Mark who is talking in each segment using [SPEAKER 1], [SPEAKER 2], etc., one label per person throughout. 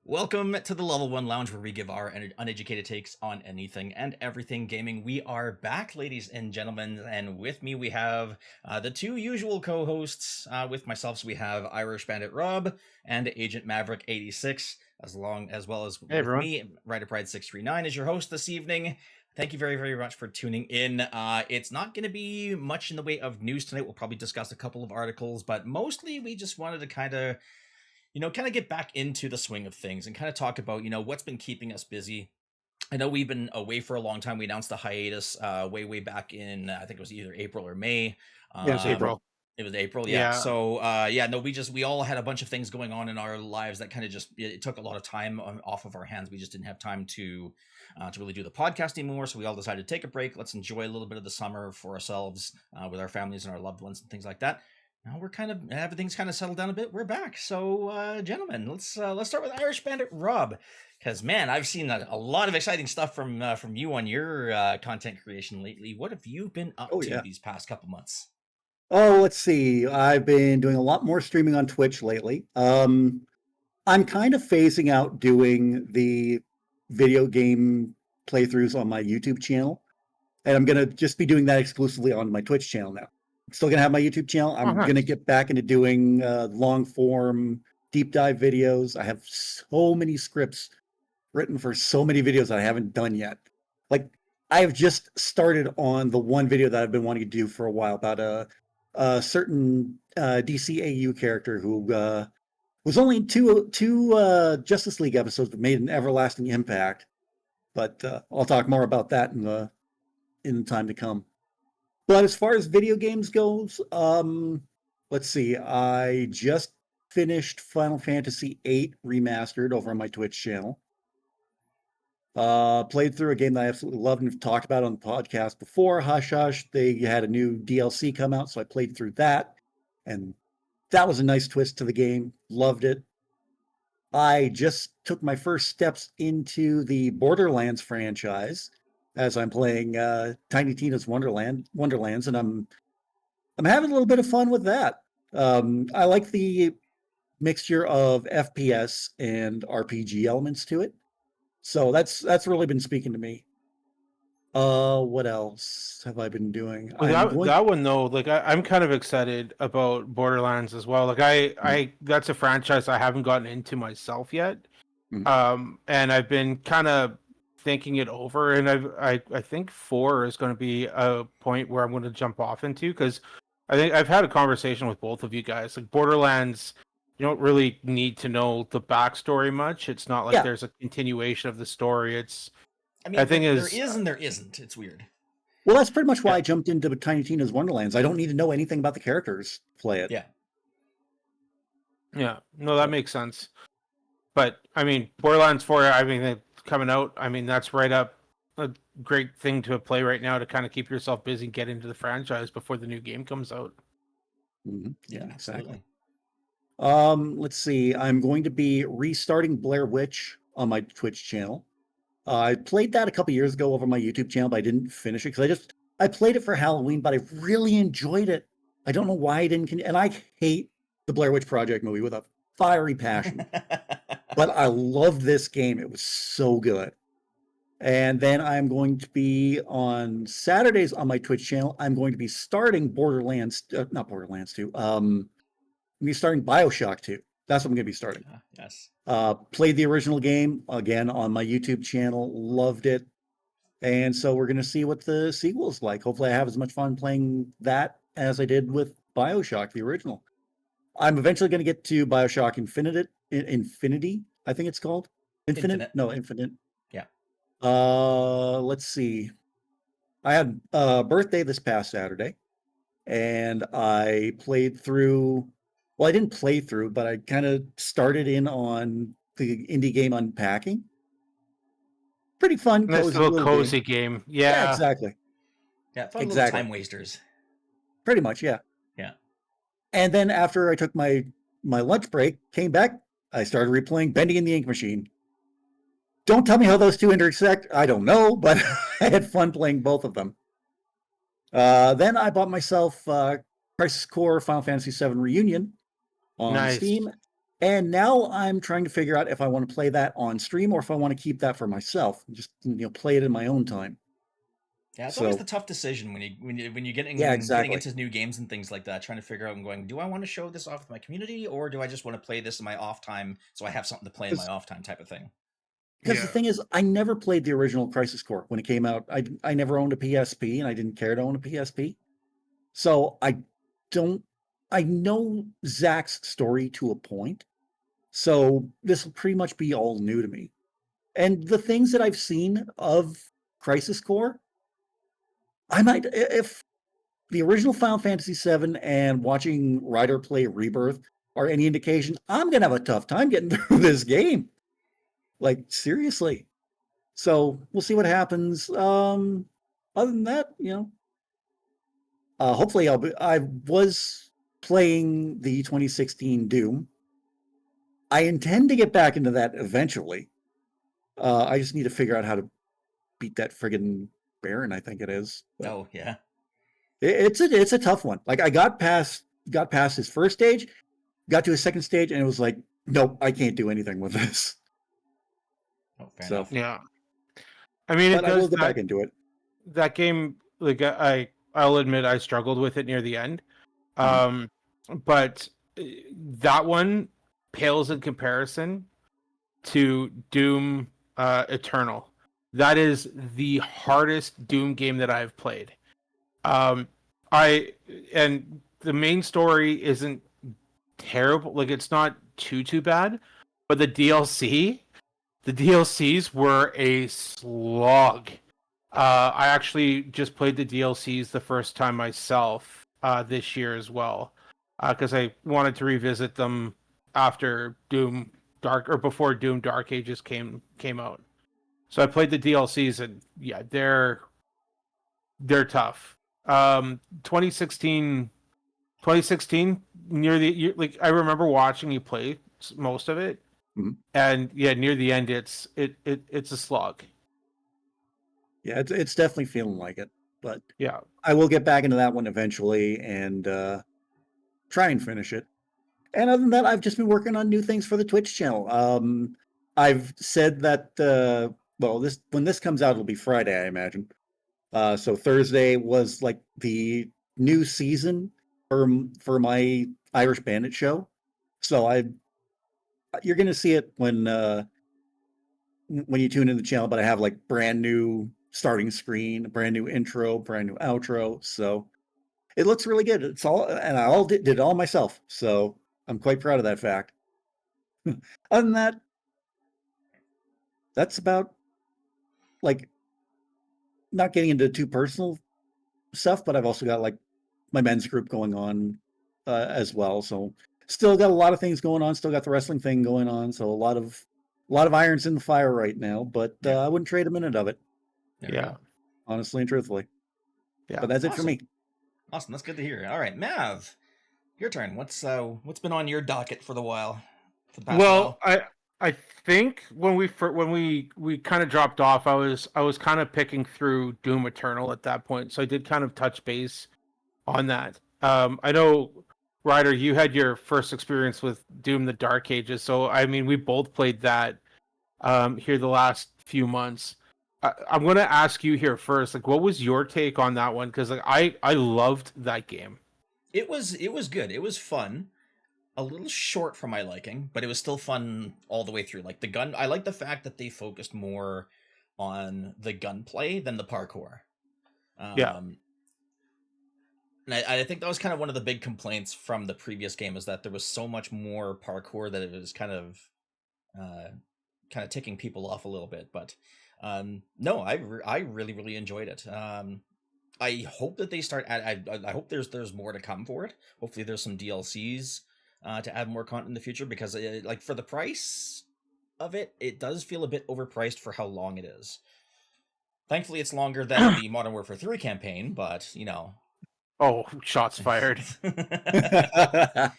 [SPEAKER 1] Welcome to the Level 1 Lounge, where we give our uneducated takes on anything and everything gaming. We are back, ladies and gentlemen, and with me we have the two usual co-hosts. With myself, so we have Irish Bandit Rob and Agent Maverick 86, as well as
[SPEAKER 2] Hey
[SPEAKER 1] with
[SPEAKER 2] everyone.
[SPEAKER 1] me, Rider Pride 639, as your host this evening. Thank you very, very much for tuning in. It's not going to be much in the way of news tonight. We'll probably discuss a couple of articles, but mostly we just wanted to kind of get back into the swing of things and kind of talk about, what's been keeping us busy. I know we've been away for a long time. We announced the hiatus way back in, I think it was either April or May.
[SPEAKER 2] Yeah, it's
[SPEAKER 1] Um,
[SPEAKER 2] April.
[SPEAKER 1] it was April, yeah.
[SPEAKER 2] Yeah.
[SPEAKER 1] So, yeah, no, we all had a bunch of things going on in our lives that kind of it took a lot of time off of our hands. We just didn't have time to really do the podcast anymore. So we all decided to take a break. Let's enjoy a little bit of the summer for ourselves, with our families and our loved ones and things like that. Now everything's kind of settled down a bit. We're back. So, gentlemen, let's start with Irish Bandit Rob, because man, I've seen a lot of exciting stuff from you on your content creation lately. What have you been up to
[SPEAKER 3] Yeah.
[SPEAKER 1] these past couple months?
[SPEAKER 3] Oh, let's see. I've been doing a lot more streaming on Twitch lately. I'm kind of phasing out doing the video game playthroughs on my YouTube channel, and I'm gonna just be doing that exclusively on my Twitch channel now. I'm still gonna have my YouTube channel. I'm
[SPEAKER 2] nice.
[SPEAKER 3] gonna get back into doing long form deep dive videos. I have so many scripts written for so many videos that I haven't done yet. Like, I have just started on the one video that I've been wanting to do for a while about a certain DCAU character who was only in two Justice League episodes, but made an everlasting impact. But I'll talk more about that in the time to come. But as far as video games goes, let's see. I just finished Final Fantasy VIII Remastered over on my Twitch channel. Played through a game that I absolutely loved and have talked about on the podcast before, Hush Hush. They had a new DLC come out, so I played through that, and that was a nice twist to the game. Loved it. I just took my first steps into the Borderlands franchise as I'm playing Tiny Tina's Wonderlands, and I'm having a little bit of fun with that. I like the mixture of FPS and RPG elements to it. So that's really been speaking to me. What else have I been doing?
[SPEAKER 2] That one though, like I'm kind of excited about Borderlands as well. Like I that's a franchise I haven't gotten into myself yet. And I've been kind of thinking it over, and I think 4 is going to be a point where I'm going to jump off into, because I think I've had a conversation with both of you guys. Like Borderlands, you don't really need to know the backstory much. It's not like there's a continuation of the story.
[SPEAKER 1] There is and there isn't. It's weird.
[SPEAKER 3] Well, that's pretty much why I jumped into Tiny Tina's Wonderlands. I don't need to know anything about the characters to play it.
[SPEAKER 2] Yeah. No, that makes sense. But I mean, Borderlands 4, I mean, coming out, I mean, that's right up a great thing to play right now to kind of keep yourself busy and get into the franchise before the new game comes out.
[SPEAKER 3] Yeah, exactly. Let's see. I'm going to be restarting Blair Witch on my Twitch channel. I played that a couple years ago over my YouTube channel, but I didn't finish it because I played it for Halloween, but I really enjoyed it. I don't know why I didn't, and I hate the Blair Witch Project movie with a fiery passion. But I loved this game. It was so good. And then I'm going to be on Saturdays on my Twitch channel. I'm going to be starting not Borderlands 2. I'm going to be starting BioShock 2. That's what I'm going to be starting.
[SPEAKER 1] Yes.
[SPEAKER 3] Played the original game again on my YouTube channel. Loved it. And so we're going to see what the sequel is like. Hopefully I have as much fun playing that as I did with BioShock, the original. I'm eventually going to get to BioShock Infinity, I think it's called. Infinite? No, Infinite.
[SPEAKER 1] Yeah.
[SPEAKER 3] Let's see. I had a birthday this past Saturday, and I played through. Well, I didn't play through, but I kind of started in on the indie game Unpacking. Pretty fun,
[SPEAKER 2] nice little cozy game.
[SPEAKER 3] Yeah, exactly.
[SPEAKER 1] Yeah, fun little time wasters.
[SPEAKER 3] Pretty much, yeah.
[SPEAKER 1] Yeah.
[SPEAKER 3] And then after I took my lunch break, came back, I started replaying Bendy and the Ink Machine. Don't tell me how those two intersect. I don't know, but I had fun playing both of them. Then I bought myself Crisis Core Final Fantasy VII Reunion on Steam, And now I'm trying to figure out if I want to play that on stream or if I want to keep that for myself, just play it in my own time.
[SPEAKER 1] Yeah, it's
[SPEAKER 3] So-
[SPEAKER 1] always the tough decision when you're getting
[SPEAKER 3] Yeah, exactly.
[SPEAKER 1] into new games and things like that, trying to figure out and going, do I want to show this off with my community, or do I just want to play this in my off time so I have something to play in my off time type of thing?
[SPEAKER 3] Because
[SPEAKER 2] Yeah.
[SPEAKER 3] the thing is, I never played the original Crisis Core when it came out. I never owned a PSP, and I didn't care to own a PSP. So I know Zach's story to a point. So this will pretty much be all new to me. And the things that I've seen of Crisis Core, I might, if the original Final Fantasy VII and watching Ryder play Rebirth are any indication, I'm going to have a tough time getting through this game. Like, seriously. So we'll see what happens. Other than that, hopefully I was playing the 2016 Doom. I intend to get back into that eventually. I just need to figure out how to beat that friggin' Baron, I think it is. But
[SPEAKER 1] Oh yeah.
[SPEAKER 3] it's a tough one. Like I got past his first stage, got to his second stage, and it was like, nope, I can't do anything with this.
[SPEAKER 1] Oh, fair
[SPEAKER 3] So-
[SPEAKER 1] enough.
[SPEAKER 2] Yeah. I mean,
[SPEAKER 3] But
[SPEAKER 2] it
[SPEAKER 3] I will
[SPEAKER 2] does
[SPEAKER 3] get
[SPEAKER 2] that,
[SPEAKER 3] back into it.
[SPEAKER 2] that game. Like I'll admit, I struggled with it near the end. But that one pales in comparison to Doom Eternal. That is the hardest Doom game that I've played. And the main story isn't terrible. Like it's not too bad, but the DLCs were a slog. I actually just played the DLCs the first time myself this year as well, because I wanted to revisit them after Doom Dark or before Doom Dark Ages came out. So I played the DLCs and yeah, they're tough. 2016 near the like I remember watching you play most of it, and yeah, near the end it's a slog.
[SPEAKER 3] Yeah, it's definitely feeling like it. But
[SPEAKER 2] Yeah.
[SPEAKER 3] I will get back into that one eventually and try and finish it. And other than that, I've just been working on new things for the Twitch channel. I've said that when this comes out, it'll be Friday, I imagine. So Thursday was like the new season for my Irish Bandit show. So you're gonna see it when you tune in the channel. But I have like brand new starting screen, brand new intro, brand new outro. So it looks really good. It's all, and I did it all myself. So I'm quite proud of that fact. Other than that, that's about like not getting into too personal stuff, but I've also got like my men's group going on as well. So still got a lot of things going on. Still got the wrestling thing going on. So a lot of irons in the fire right now. But I wouldn't trade a minute of it.
[SPEAKER 1] There we go.
[SPEAKER 3] Honestly and truthfully.
[SPEAKER 2] Yeah.
[SPEAKER 3] But that's it for
[SPEAKER 1] Awesome.
[SPEAKER 3] me.
[SPEAKER 1] Awesome. That's good to hear. All right, Mav, your turn. What's been on your docket for the past
[SPEAKER 2] Well,
[SPEAKER 1] while?
[SPEAKER 2] I think when we kind of dropped off, I was kind of picking through Doom Eternal at that point, so I did kind of touch base on that. I know, Ryder, you had your first experience with Doom: The Dark Ages, so I mean, we both played that here the last few months. I'm going to ask you here first, like, what was your take on that one? Because like I loved that game.
[SPEAKER 1] It was good. It was fun. A little short for my liking, but it was still fun all the way through. Like the gun, I like the fact that they focused more on the gunplay than the parkour.
[SPEAKER 2] Yeah.
[SPEAKER 1] And I think that was kind of one of the big complaints from the previous game, is that there was so much more parkour that it was kind of ticking people off a little bit. But no, I really enjoyed it. I hope that they start. I hope there's more to come for it. Hopefully, there's some DLCs to add more content in the future, because like for the price of it, it does feel a bit overpriced for how long it is. Thankfully, it's longer than the Modern Warfare 3 campaign, but you know.
[SPEAKER 2] Oh, shots fired.
[SPEAKER 3] Well,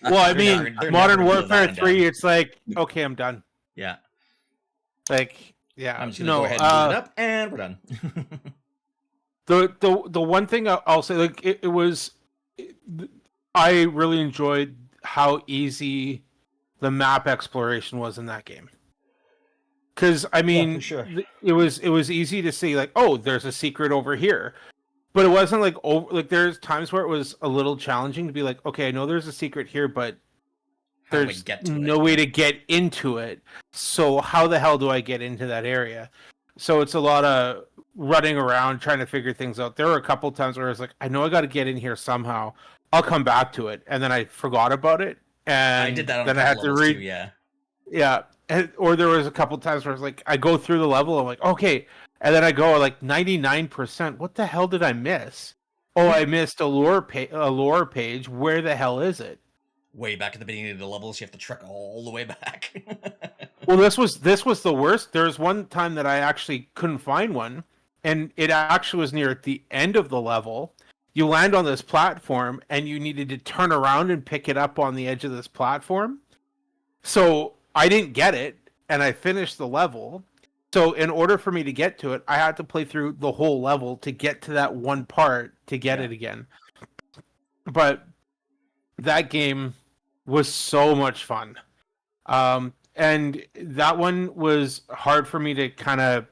[SPEAKER 2] Well, I mean,
[SPEAKER 1] they're
[SPEAKER 2] Modern
[SPEAKER 1] never gonna live that
[SPEAKER 2] Warfare
[SPEAKER 1] one
[SPEAKER 2] 3,
[SPEAKER 1] down.
[SPEAKER 2] it's like, okay, I'm done.
[SPEAKER 1] Yeah,
[SPEAKER 2] Like, yeah.
[SPEAKER 1] I'm just gonna go ahead and boot it up, and we're done.
[SPEAKER 2] The one thing I'll say, like, I really enjoyed how easy the map exploration was in that game. Because I mean,
[SPEAKER 1] for sure.
[SPEAKER 2] it was easy to see like, oh, there's a secret over here, but it wasn't like there's times where it was a little challenging to be like, okay, I know there's a secret here, but
[SPEAKER 1] How do I
[SPEAKER 2] there's
[SPEAKER 1] get to
[SPEAKER 2] no
[SPEAKER 1] it?
[SPEAKER 2] way to get into it. So how the hell do I get into that area? So it's a lot of running around trying to figure things out. There were a couple times where I was like, I know I got to get in here somehow. I'll come back to it, and then I forgot about it, and
[SPEAKER 1] I did that on a
[SPEAKER 2] then I
[SPEAKER 1] couple
[SPEAKER 2] had to
[SPEAKER 1] levels
[SPEAKER 2] read.
[SPEAKER 1] too. Yeah.
[SPEAKER 2] Yeah, or there was a couple times where I was like, I go through the level, I'm like, okay, and then I go like 99%. What the hell did I miss? Oh, I missed a lore page. Where the hell is it?
[SPEAKER 1] Way back at the beginning of the levels, you have to trek all the way back.
[SPEAKER 2] Well, this was the worst. There was one time that I actually couldn't find one, and it actually was near the end of the level. You land on this platform, and you needed to turn around and pick it up on the edge of this platform. So I didn't get it, and I finished the level. So in order for me to get to it, I had to play through the whole level to get to that one part to get it again. But that game was so much fun. And that one was hard for me to kind of...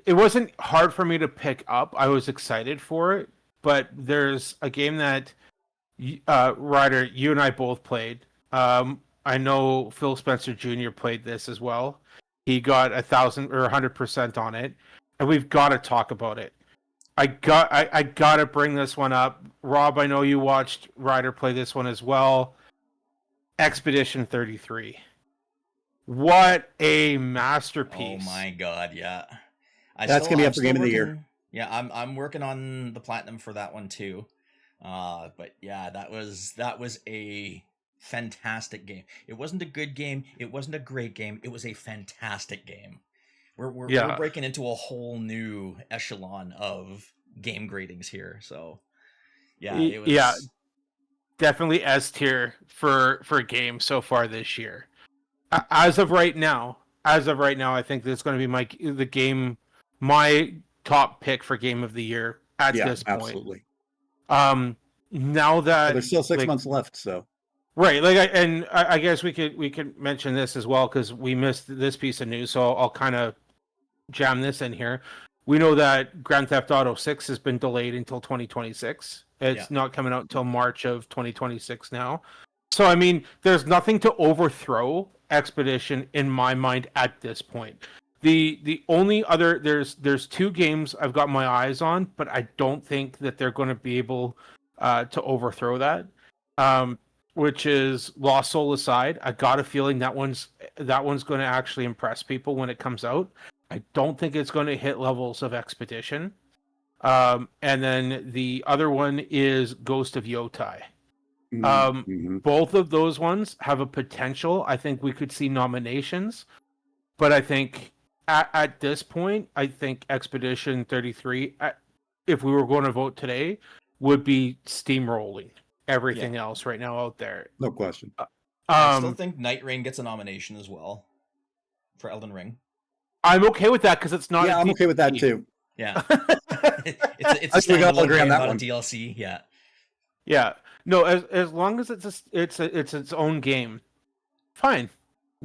[SPEAKER 2] It wasn't hard for me to pick up. I was excited for it. But there's a game that, Ryder, you and I both played. I know Phil Spencer Jr. played this as well. He got 1,000 or 100% on it. And we've got to talk about it. I got to bring this one up. Rob, I know you watched Ryder play this one as well. Expedition 33. What a masterpiece.
[SPEAKER 1] Oh my god, yeah.
[SPEAKER 3] That's gonna be up for Game of the Year.
[SPEAKER 1] Yeah, I'm working on the platinum for that one too. But yeah, that was a fantastic game. It wasn't a good game, it wasn't a great game, it was a fantastic game. We're breaking into a whole new echelon of game gradings here. So yeah, it was...
[SPEAKER 2] Yeah, definitely S tier for game so far this year. As of right now, I think that's going to be my top pick for game of the year at this point.
[SPEAKER 3] Absolutely.
[SPEAKER 2] Now that
[SPEAKER 3] there's still 6 months left, so
[SPEAKER 2] right, I guess we could mention this as well because we missed this piece of news, so I'll kind of jam this in here. We know that Grand Theft Auto 6 has been delayed until 2026. It's not coming out until March of 2026 now. So, I mean, there's nothing to overthrow Expedition in my mind at this point. The only other... There's two games I've got my eyes on, but I don't think that they're going to be able to overthrow that. Which is Lost Soul Aside. I got a feeling that one's going to actually impress people when it comes out. I don't think it's going to hit levels of Expedition. And then the other one is Ghost of Yotai. Both of those ones have a potential. I think we could see nominations, but I think at this point, I think Expedition 33, if we were going to vote today, would be steamrolling everything else right now out there.
[SPEAKER 3] No question.
[SPEAKER 1] I still think Night Rain gets a nomination as well for Elden Ring.
[SPEAKER 2] I'm okay with that because it's not.
[SPEAKER 3] Yeah, I'm okay with that too.
[SPEAKER 1] Yeah, it's a standalone game, not a DLC. Yeah,
[SPEAKER 2] yeah. No, as long as it's its own game, fine.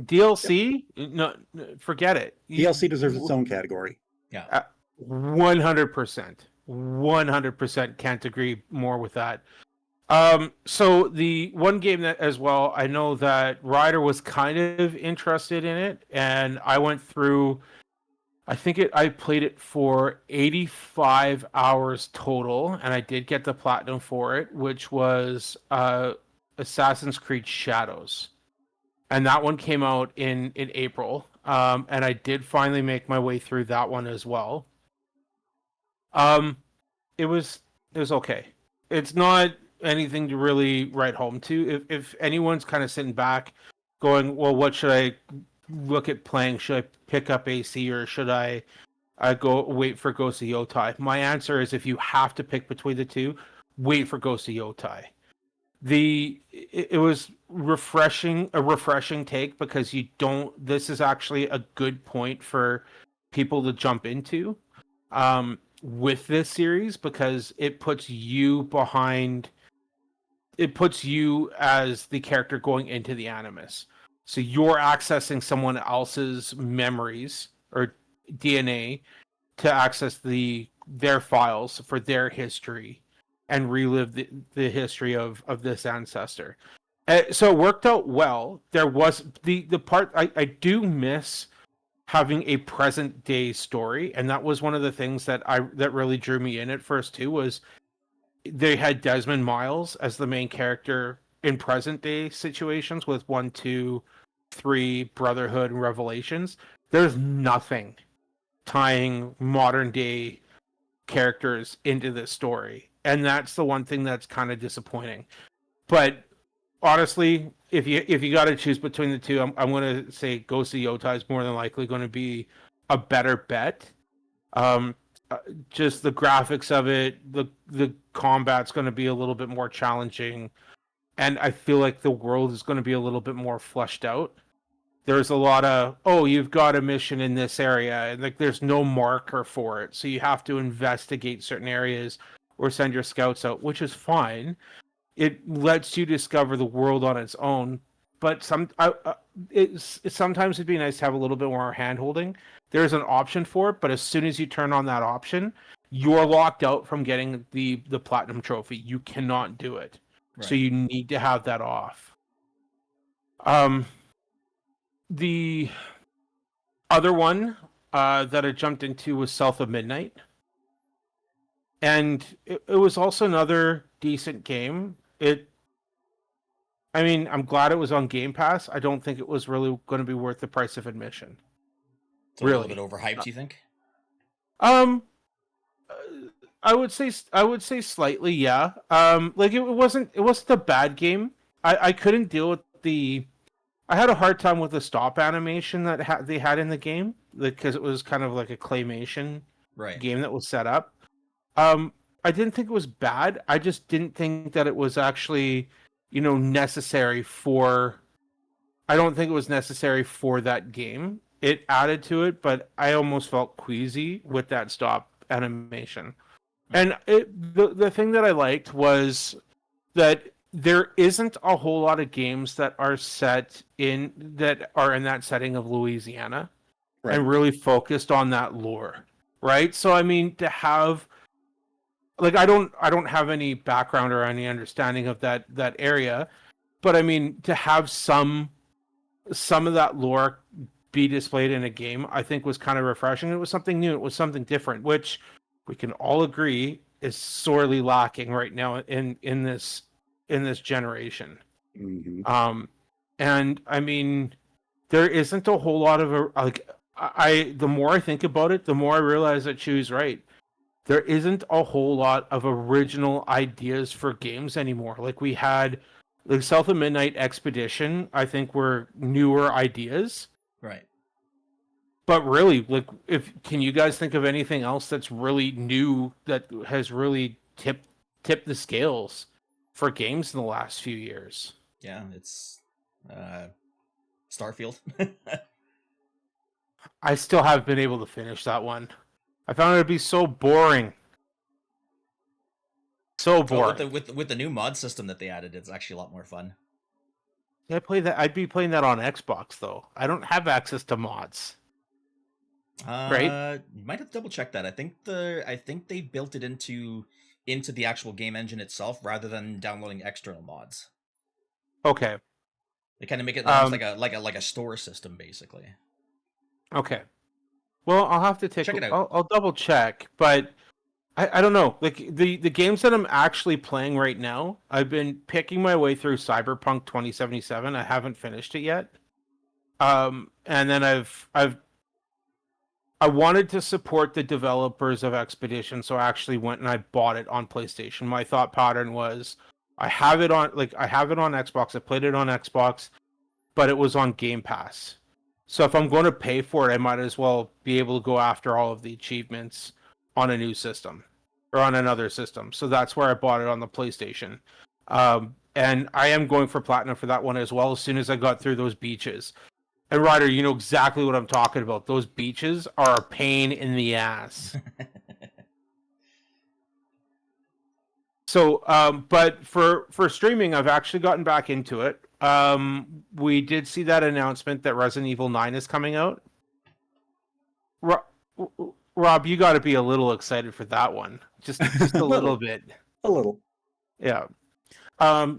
[SPEAKER 2] DLC, no, forget it.
[SPEAKER 3] DLC deserves its own category.
[SPEAKER 1] Yeah,
[SPEAKER 2] 100%, 100% can't agree more with that. So the one game that as well, I know that Ryder was kind of interested in it, and I went through. I played it for 85 hours total, and I did get the platinum for it, which was Assassin's Creed Shadows. And that one came out in April. And I did finally make my way through that one as well. It was okay. It's not anything to really write home to. If anyone's kind of sitting back going, well, what should I look at playing? Should I pick up AC or should I go wait for Ghost of Yotai? My answer is if you have to pick between the two, wait for Ghost of Yotai. It was a refreshing take because this is actually a good point for people to jump into with this series because it puts you behind it puts you as the character going into the Animus. So you're accessing someone else's memories or DNA to access their files for their history and relive the history of this ancestor. So it worked out well. There was the part I do miss having a present day story, and that was one of the things that really drew me in at first too. Was they had Desmond Miles as the main character in present day situations with 1, 2, 3, Brotherhood, and Revelations. There's nothing tying modern day characters into this story, and that's the one thing that's kind of disappointing. But honestly, if you got to choose between the two, I'm going to say Ghost of Yota is more than likely going to be a better bet. Just the graphics of it, the combat's going to be a little bit more challenging, and I feel like the world is going to be a little bit more fleshed out. There's a lot of, oh, you've got a mission in this area, and like there's no marker for it, so you have to investigate certain areas or send your scouts out, which is fine. It lets you discover the world on its own, but sometimes it'd be nice to have a little bit more hand holding. There's an option for it, but as soon as you turn on that option, you're locked out from getting the platinum trophy. You cannot do it. Right. So you need to have that off. The other one that I jumped into was South of Midnight. And it was also another decent game. I'm glad it was on Game Pass. I don't think it was really going to be worth the price of admission.
[SPEAKER 1] It's a little bit overhyped, you think?
[SPEAKER 2] I would say slightly, yeah. Like it wasn't a bad game. I couldn't deal with I had a hard time with the stop animation that they had in the game, because it was kind of like a claymation game that was set up. I didn't think it was bad. I just didn't think that it was actually, necessary for. I don't think it was necessary for that game. It added to it, but I almost felt queasy with that stop animation. And the thing that I liked was that there isn't a whole lot of games that are in that setting of Louisiana, and really focused on that lore, right? So I mean, to have, like, I don't have any background or any understanding of that area, but I mean, to have some of that lore be displayed in a game, I think was kind of refreshing. It was something new. It was something different, which we can all agree is sorely lacking right now in this generation.
[SPEAKER 3] Mm-hmm.
[SPEAKER 2] And I mean, there isn't a whole lot of the more I think about it, the more I realize that Chew's right. There isn't a whole lot of original ideas for games anymore. Like we had, like South of Midnight Expedition, I think were newer ideas.
[SPEAKER 1] Right.
[SPEAKER 2] But really, like, can you guys think of anything else that's really new that has really tipped the scales for games in the last few years?
[SPEAKER 1] Yeah, it's Starfield.
[SPEAKER 2] I still haven't been able to finish that one. I found it to be so boring. So boring.
[SPEAKER 1] Oh, with the new mod system that they added, it's actually a lot more fun.
[SPEAKER 2] Yeah, I'd be playing that on Xbox though. I don't have access to mods. Right?
[SPEAKER 1] You might have to double check that. I think they built it into the actual game engine itself rather than downloading external mods.
[SPEAKER 2] Okay.
[SPEAKER 1] They kind of make it almost like a store system, basically.
[SPEAKER 2] Okay. Well, I'll have to check it out. I'll double check, but I don't know. Like the games that I'm actually playing right now, I've been picking my way through Cyberpunk 2077. I haven't finished it yet. And then I wanted to support the developers of Expedition, so I actually went and I bought it on PlayStation. My thought pattern was I have it on Xbox. I played it on Xbox, but it was on Game Pass. So if I'm going to pay for it, I might as well be able to go after all of the achievements on a new system or on another system. So that's where I bought it on the PlayStation. And I am going for platinum for that one as well as soon as I got through those beaches. And Ryder, you know exactly what I'm talking about. Those beaches are a pain in the ass. So, but for streaming, I've actually gotten back into it. We did see that announcement that Resident Evil 9 is coming out. Rob, you got to be a little excited for that one, just a little bit.
[SPEAKER 3] A little.
[SPEAKER 2] Yeah.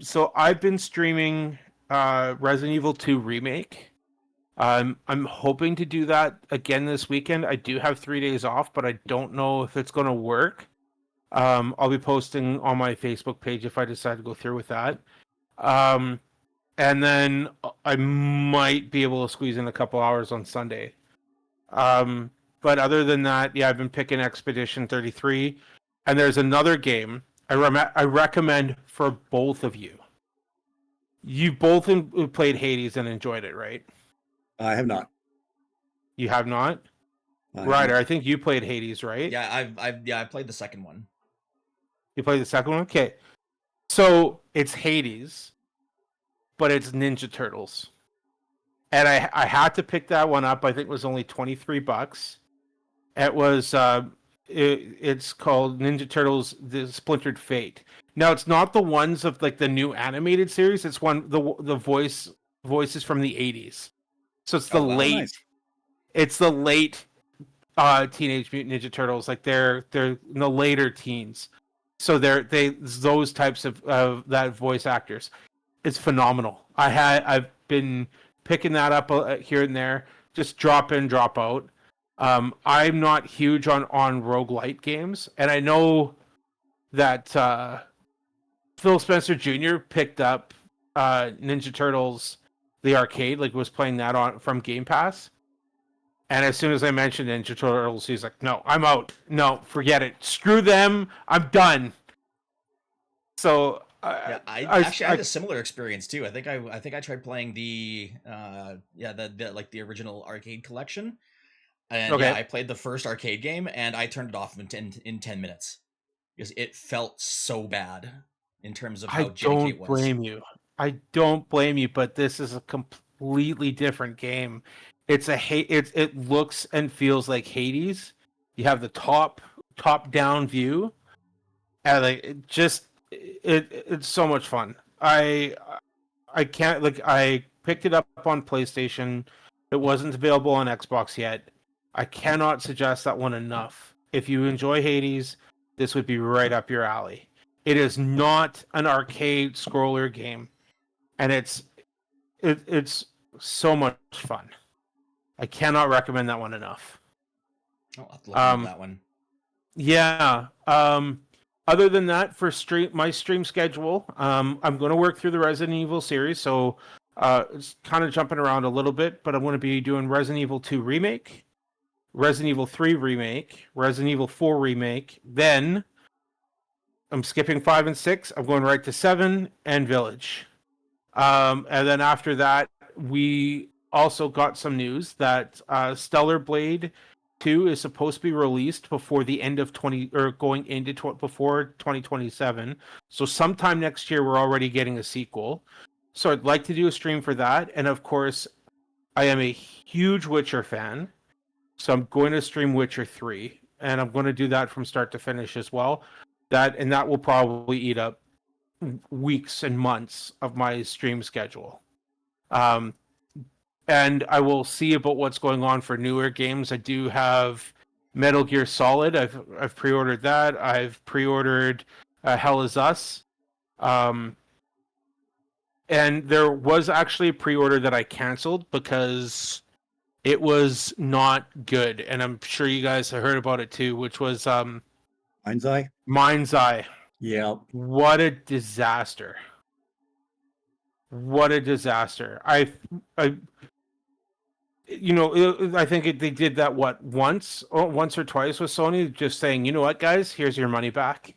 [SPEAKER 2] So I've been streaming Resident Evil 2 Remake. I'm hoping to do that again this weekend. I do have 3 days off, but I don't know if it's going to work. I'll be posting on my Facebook page if I decide to go through with that. And then I might be able to squeeze in a couple hours on Sunday. But other than that, yeah, I've been picking Expedition 33. And there's another game I recommend for both of you. You both played Hades and enjoyed it, right?
[SPEAKER 3] I have not.
[SPEAKER 2] You have not? Ryder, I think you played Hades, right?
[SPEAKER 1] Yeah, I played the second one.
[SPEAKER 2] You played the second one? Okay. So it's Hades, but it's Ninja Turtles. And I had to pick that one up. I think it was only $23. It was it's called Ninja Turtles: The Splintered Fate. Now it's not the ones of like the new animated series. It's the voices from the 80s. So it's the late
[SPEAKER 3] nice.
[SPEAKER 2] It's the late Teenage Mutant Ninja Turtles, like they're in the later teens. So they're those types of that voice actors. It's phenomenal. I've been picking that up here and there, just drop in, drop out. I'm not huge on roguelite games, and I know that Phil Spencer Jr. picked up Ninja Turtles the arcade, like was playing that from Game Pass. And as soon as I mentioned Ninja Turtles, he's like, "No, I'm out. No, forget it. Screw them. I'm done." So
[SPEAKER 1] yeah, I had a similar experience too. I think I tried playing the the original arcade collection, and
[SPEAKER 2] okay.
[SPEAKER 1] yeah, I played the first arcade game and I turned it off in 10 minutes because it felt so bad in terms of how janky it was.
[SPEAKER 2] I don't blame you, but this is a completely different game. It looks and feels like Hades. You have the top down view, and it's so much fun. I can't I picked it up on PlayStation. It wasn't available on Xbox yet. I cannot suggest that one enough. If you enjoy Hades, this would be right up your alley. It is not an arcade scroller game, and it's so much fun. I cannot recommend that one enough.
[SPEAKER 1] I'll have to look into that one.
[SPEAKER 2] Yeah. Other than that, for my stream schedule, I'm going to work through the Resident Evil series, so it's kind of jumping around a little bit, but I'm going to be doing Resident Evil 2 Remake, Resident Evil 3 Remake, Resident Evil 4 Remake, then I'm skipping 5 and 6, I'm going right to 7 and Village. And then after that, we also got some news that Stellar Blade 2 is supposed to be released before the end of before 2027. So sometime next year, we're already getting a sequel. So I'd like to do a stream for that. And of course, I am a huge Witcher fan. So I'm going to stream Witcher 3. And I'm going to do that from start to finish as well. That will probably eat up weeks and months of my stream schedule. And I will see about what's going on for newer games. I do have Metal Gear Solid. I've pre-ordered that. I've pre-ordered Hell Is Us. And there was actually a pre-order that I canceled because it was not good. And I'm sure you guys have heard about it too, which was
[SPEAKER 3] Mind's Eye.
[SPEAKER 2] Mind's Eye.
[SPEAKER 3] Yeah.
[SPEAKER 2] What a disaster. What a disaster. I think they did that once or twice with Sony, just saying, you know what, guys, here's your money back.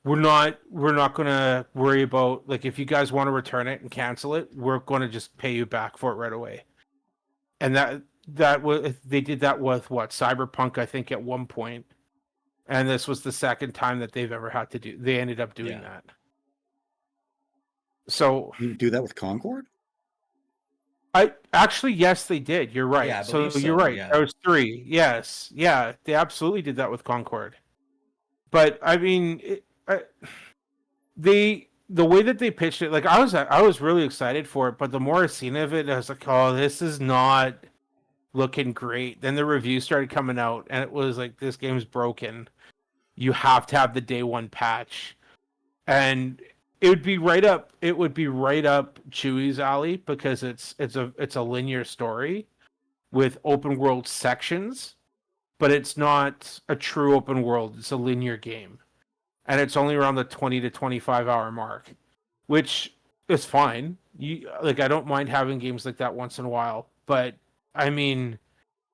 [SPEAKER 2] We're not gonna worry about, like, if you guys want to return it and cancel it, we're going to just pay you back for it right away. And that was, they did that with Cyberpunk, I think, at one point, and this was the second time that they've ever had to do. They ended up doing that. So
[SPEAKER 3] you do that with Concord?
[SPEAKER 2] Yes, they did. You're right.
[SPEAKER 1] Yeah,
[SPEAKER 2] so you're right.
[SPEAKER 1] Yeah.
[SPEAKER 2] There was 3. Yes. Yeah, they absolutely did that with Concord. But I mean, the way that they pitched it, like I was really excited for it, but the more I've seen of it, I was like, oh, this is not looking great. Then the reviews started coming out, and it was like, this game's broken. You have to have the day one patch, and it would be right up Chewie's alley because it's a linear story with open world sections, but it's not a true open world. It's a linear game, and it's only around the 20 to 25 hour mark, which is fine. I don't mind having games like that once in a while, but I mean,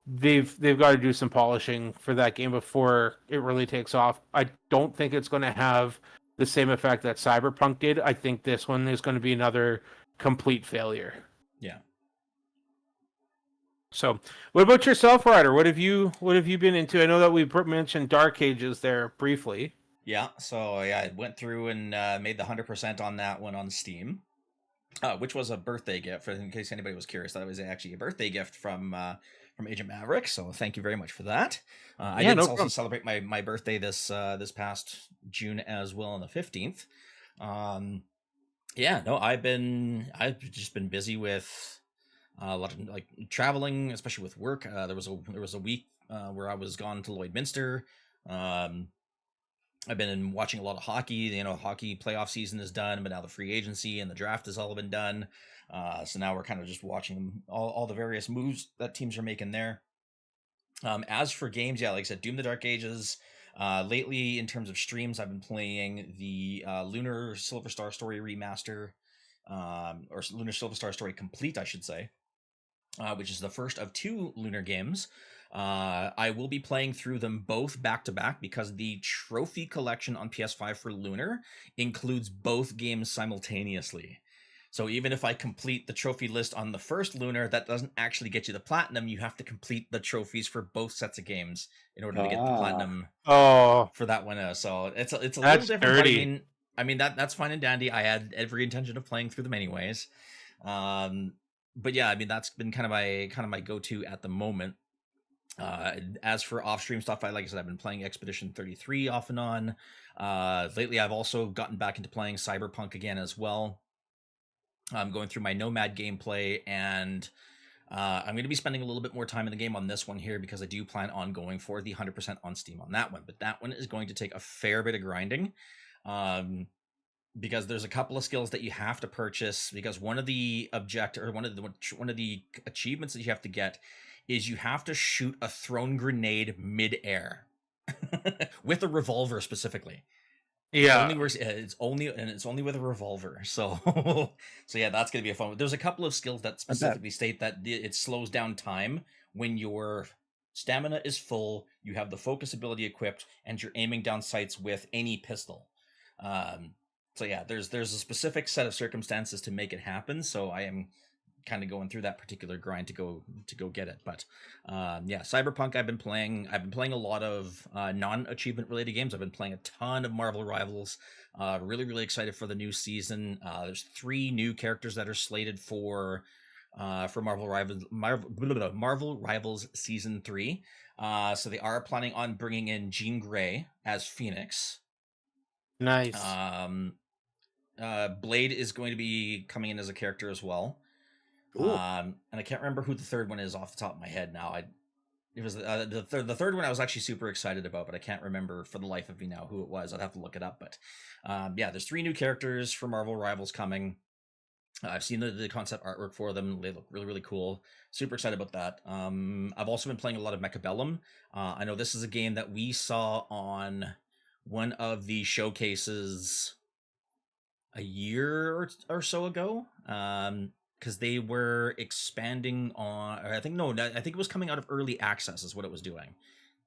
[SPEAKER 2] they've got to do some polishing for that game before it really takes off. I don't think it's going to have the same effect that Cyberpunk did. I think this one is going to be another complete failure.
[SPEAKER 1] Yeah.
[SPEAKER 2] So, what about yourself, Ryder? What have you been into? I know that we mentioned Dark Ages there briefly.
[SPEAKER 1] Yeah, so yeah, I went through and made the 100% on that one on Steam, which was a birthday gift. In case anybody was curious, that was actually a birthday gift from Agent Maverick. So thank you very much for that. I did also celebrate my birthday this past June as well, on the 15th. Yeah, no, I've just been busy with a lot of like traveling, especially with work. There was a week where I was gone to Lloydminster. I've been watching a lot of hockey. You know, hockey playoff season is done, but now the free agency and the draft has all been done. So now we're kind of just watching all the various moves that teams are making there. As for games, yeah, like I said, Doom the Dark Ages. Lately, in terms of streams, I've been playing the Lunar Silver Star Story remaster, or Lunar Silver Star Story Complete, I should say, which is the first of 2 Lunar games. I will be playing through them both back to back because the trophy collection on PS5 for Lunar includes both games simultaneously. So even if I complete the trophy list on the first Lunar, that doesn't actually get you the platinum. You have to complete the trophies for both sets of games in order to get the platinum for that one. So it's a little different.
[SPEAKER 2] Dirty.
[SPEAKER 1] But I mean that's fine and dandy. I had every intention of playing through them anyways. But yeah, I mean that's been kind of my go-to at the moment. As for off-stream stuff, like I said, I've been playing Expedition 33 off and on. Lately, I've also gotten back into playing Cyberpunk again as well. I'm going through my Nomad gameplay, and I'm going to be spending a little bit more time in the game on this one here because I do plan on going for the 100% on Steam on that one. But that one is going to take a fair bit of grinding. Because there's a couple of skills that you have to purchase, because one of the achievements that you have to get is you have to shoot a thrown grenade mid-air with a revolver specifically.
[SPEAKER 2] Yeah,
[SPEAKER 1] it's only with a revolver. So so yeah, that's gonna be a fun one. There's a couple of skills that specifically state that it slows down time when your stamina is full, you have the focus ability equipped, and you're aiming down sights with any pistol. So yeah, there's a specific set of circumstances to make it happen. So I am kind of going through that particular grind to go get it. But yeah, Cyberpunk I've been playing a lot of non-achievement related games. I've been playing a ton of Marvel Rivals. Really excited for the new season. There's 3 new characters that are slated for Marvel Rivals season 3. So they are planning on bringing in Jean Grey as Phoenix.
[SPEAKER 2] Nice.
[SPEAKER 1] Blade is going to be coming in as a character as well. And I can't remember who the third one is off the top of my head now. It was the third one I was actually super excited about, but I can't remember for the life of me now who it was. I'd have to look it up. But yeah, there's 3 new characters for Marvel Rivals coming. I've seen the concept artwork for them. They look really cool. Super excited about that. I've also been playing a lot of Mechabellum. I know this is a game that we saw on one of the showcases a year or so ago. Because they were expanding on, I think it was coming out of early access is what it was doing.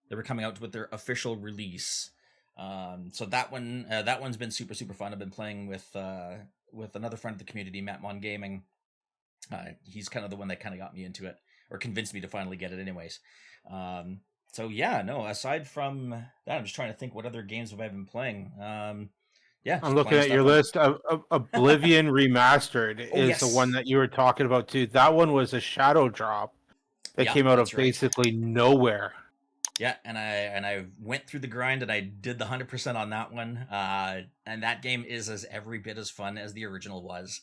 [SPEAKER 1] They were coming out with their official release. So that one's been super fun. I've been playing with another friend of the community, Matt Mon Gaming. He's kind of the one that kind of got me into it, or convinced me to finally get it anyways. So yeah, no, aside from that, I'm just trying to think what other games have I been playing. Yeah,
[SPEAKER 2] I'm looking at your list. Oblivion Remastered is the one that you were talking about too. That one was a shadow drop that came out of basically nowhere.
[SPEAKER 1] Yeah, and I went through the grind and I did the 100% on that one. And that game is as every bit as fun as the original was.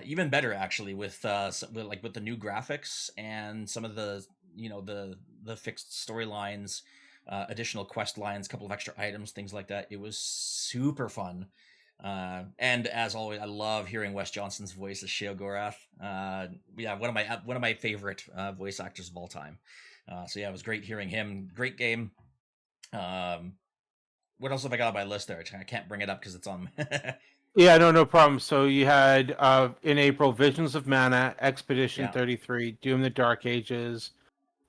[SPEAKER 1] Even better actually with the new graphics and some of the the fixed storylines, additional quest lines, couple of extra items, things like that. It was super fun. And as always, I love hearing Wes Johnson's voice as Sheo Gorath. Yeah, one of my favorite voice actors of all time. So yeah, it was great hearing him. Great game. Um, what else have I got on my list there? I can't bring it up because it's on.
[SPEAKER 2] Yeah, no problem. So you had in April Visions of Mana, Expedition
[SPEAKER 1] Yeah.
[SPEAKER 2] 33, Doom the Dark Ages,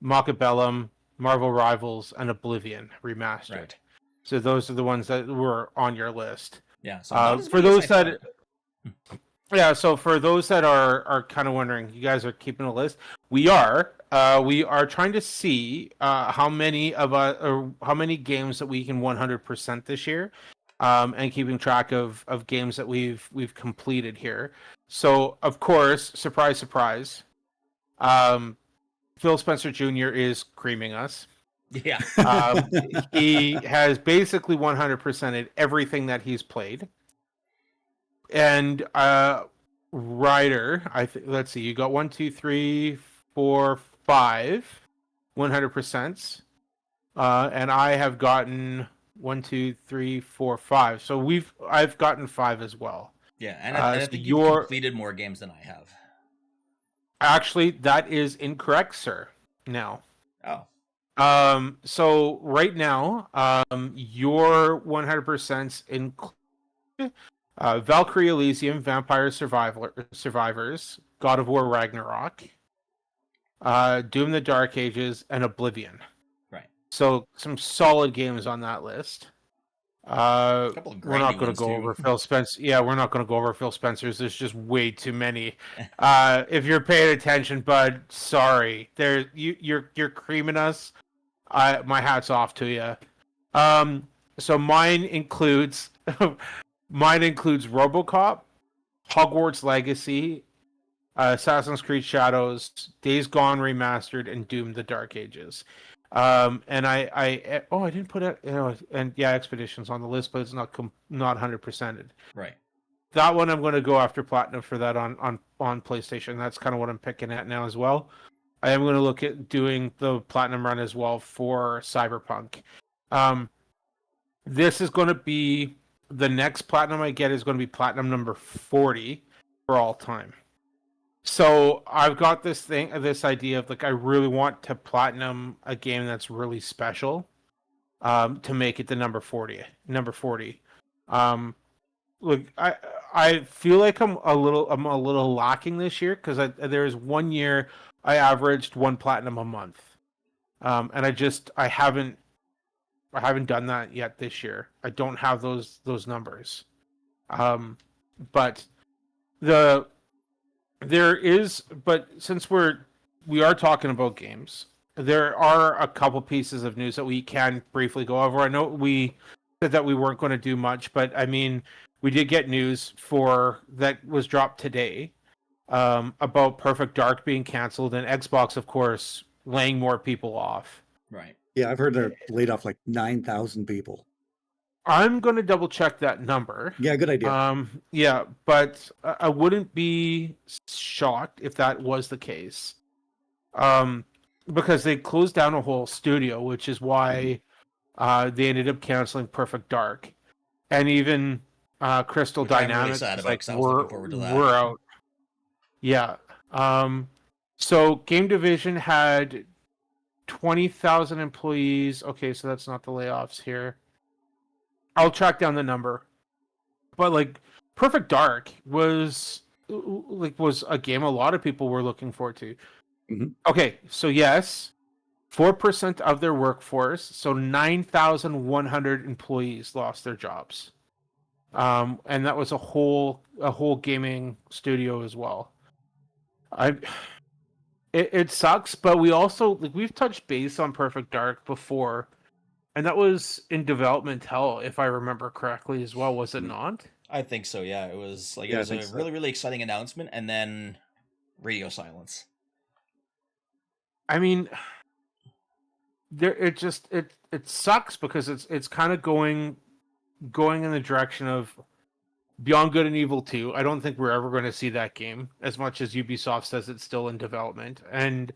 [SPEAKER 2] Machiavellium, Marvel Rivals, and Oblivion remastered.
[SPEAKER 1] Right.
[SPEAKER 2] So those are the ones that were on your list.
[SPEAKER 1] Yeah. So not as
[SPEAKER 2] For
[SPEAKER 1] many as
[SPEAKER 2] those
[SPEAKER 1] I
[SPEAKER 2] that
[SPEAKER 1] thought.
[SPEAKER 2] Yeah, so for those that are kind of wondering, you guys are keeping a list. We are. We are trying to see how many of or how many games that we can 100% this year, and keeping track of games that we've completed here. So of course, surprise, surprise, um, Phil Spencer Jr. is creaming us.
[SPEAKER 1] Yeah.
[SPEAKER 2] He has basically 100%ed everything that he's played. And Ryder, let's see, you got 1, 2, 3, 4, 5, 100%. And I have gotten 1, 2, 3, 4, 5. So I've gotten 5 as well.
[SPEAKER 1] Yeah, and I
[SPEAKER 2] So
[SPEAKER 1] think you've completed more games than I have.
[SPEAKER 2] Actually, that is incorrect, sir. Now.
[SPEAKER 1] Oh.
[SPEAKER 2] So right now, your 100% include Valkyrie Elysium, Vampire Survivors, God of War Ragnarok, Doom the Dark Ages, and Oblivion.
[SPEAKER 1] Right.
[SPEAKER 2] So some solid games on that list.
[SPEAKER 1] A couple of
[SPEAKER 2] We're not
[SPEAKER 1] grindy
[SPEAKER 2] going to
[SPEAKER 1] ones
[SPEAKER 2] go
[SPEAKER 1] too.
[SPEAKER 2] over Phil Spencer. Yeah, we're not going to go over Phil Spencer's. There's just way too many. If you're paying attention, bud, sorry. You're creaming us. My hat's off to you. So mine includes RoboCop, Hogwarts Legacy, Assassin's Creed Shadows, Days Gone Remastered, and Doom: The Dark Ages. And I didn't put it, and yeah, Expeditions on the list, but it's not 100%ed.
[SPEAKER 1] Right.
[SPEAKER 2] That one I'm going to go after platinum for that on PlayStation. That's kind of what I'm picking at now as well. I am going to look at doing the platinum run as well for Cyberpunk. This is going to be the next platinum I get is going to be platinum number 40 for all time. So I've got this idea of like I really want to platinum a game that's really special, to make it the number 40. Look, I feel like I'm a little lacking this year because there's 1 year I averaged 1 platinum a month, and I haven't done that yet this year. I don't have those numbers, but but since we are talking about games, there are a couple pieces of news that we can briefly go over. I know we said that we weren't going to do much, but I mean, we did get news that was dropped today, about Perfect Dark being canceled and Xbox, of course, laying more people off.
[SPEAKER 1] Right.
[SPEAKER 3] Yeah, I've heard they're laid off like 9,000 people.
[SPEAKER 2] I'm going to double check that number.
[SPEAKER 3] Yeah, good idea.
[SPEAKER 2] Yeah, but I wouldn't be shocked if that was the case. Because they closed down a whole studio, which is why they ended up canceling Perfect Dark, and even Crystal
[SPEAKER 1] Which I'm really
[SPEAKER 2] Dynamics
[SPEAKER 1] sad
[SPEAKER 2] is
[SPEAKER 1] about
[SPEAKER 2] like
[SPEAKER 1] because I was looking forward to that.
[SPEAKER 2] we're out. Yeah. So Game Division had 20,000 employees. Okay, so that's not the layoffs here. I'll track down the number. But like Perfect Dark was a game a lot of people were looking forward to.
[SPEAKER 3] Mm-hmm.
[SPEAKER 2] Okay, so yes, 4% of their workforce, so 9,100 employees lost their jobs. And that was a whole gaming studio as well. It sucks, but we also we've touched base on Perfect Dark before, and that was in development hell, if I remember correctly as well, was it not?
[SPEAKER 1] I think so. Yeah, it was like
[SPEAKER 3] Yeah,
[SPEAKER 1] it
[SPEAKER 3] I
[SPEAKER 1] was
[SPEAKER 3] think
[SPEAKER 1] a
[SPEAKER 3] so.
[SPEAKER 1] really really exciting announcement, and then radio silence.
[SPEAKER 2] I mean, it sucks because it's kind of going in the direction of Beyond Good and Evil 2. I don't think we're ever going to see that game, as much as Ubisoft says it's still in development. And